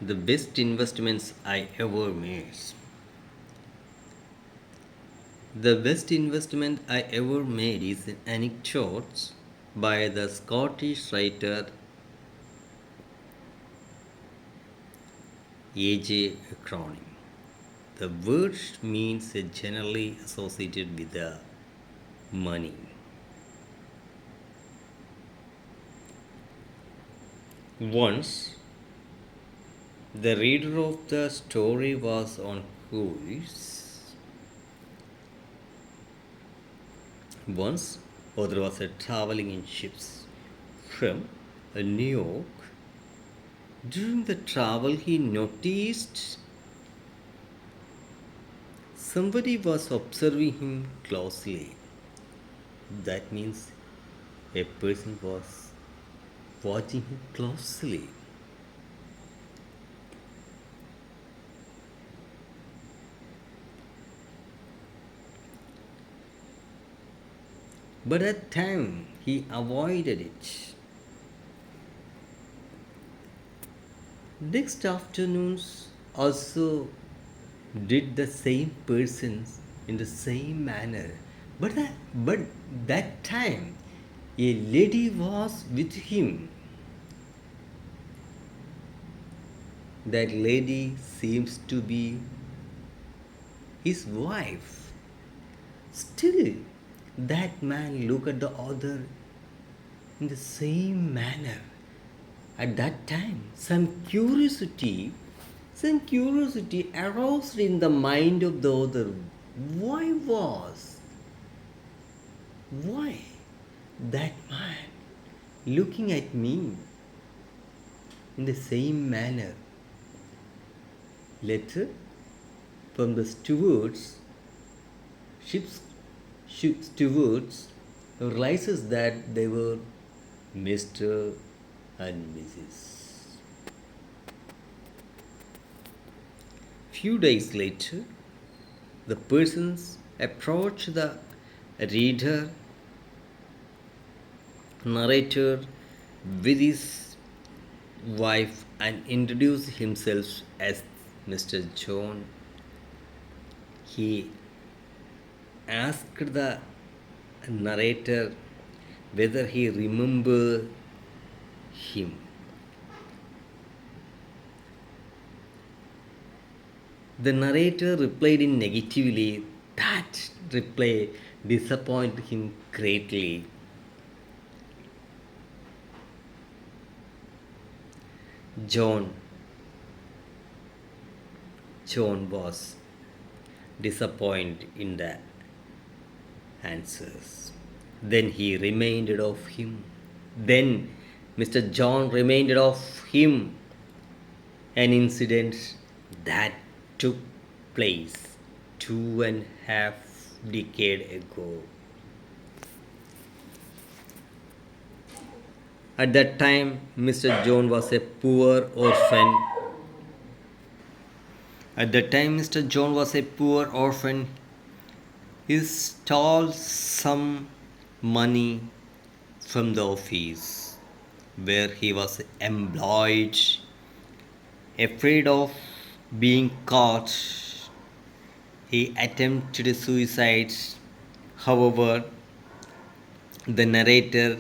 The best investments I ever made. The best investment I ever made is an anecdote by the Scottish writer A.J. Cronin. The word means generally associated with the money. Once, the reader of the story was on cruise. Once, other was traveling in ships from New York. During the travel, he noticed somebody was observing him closely. That means a person was watching him closely. But at time he avoided it. Next afternoons also did the same persons in the same manner. But that time a lady was with him. That lady seems to be his wife. Still, that man looked at the other in the same manner. At that time, some curiosity aroused in the mind of the other. Why was, why that man looking at me in the same manner? Later, from the stewards, ship's stewards realizes that they were Mr. and Mrs. Few days later, the persons approach the reader, narrator with his wife and introduce himself as Mr. John. He asked the narrator whether he remembered him. The narrator replied in negatively. That reply disappointed him greatly. John John was disappointed in the answers. Then he reminded of him. Then Mr. John reminded of him an incident that took place 2.5 decades ago. At that time, Mr. John was a poor orphan. At that time, Mr. John was a poor orphan. He stole some money from the office where he was employed. Afraid of being caught, he attempted suicide. However, the narrator,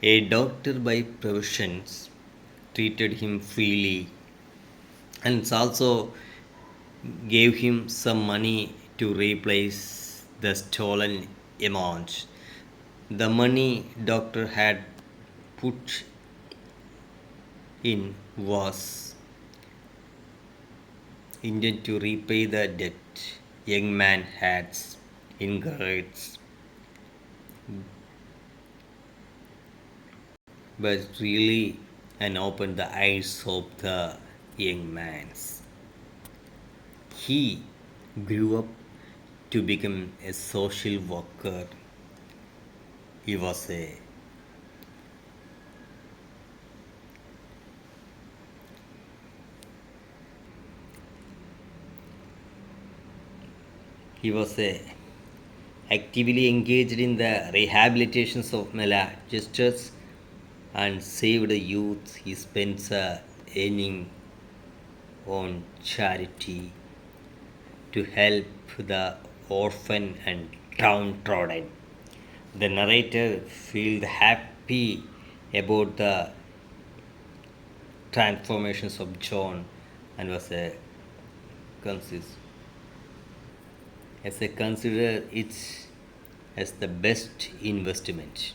a doctor by profession, treated him freely and also gave him some money to replace the stolen amount. The money doctor had put in was intended to repay the debt young man had incurred, but really and opened the eyes of the young man. He grew up to become a social worker. He was a he was a actively engaged in the rehabilitations of maladjusters and saved the youth. He spent earning on charity to help the orphan and downtrodden. The narrator feels happy about the transformations of John and was a consist as I consider it as the best investment.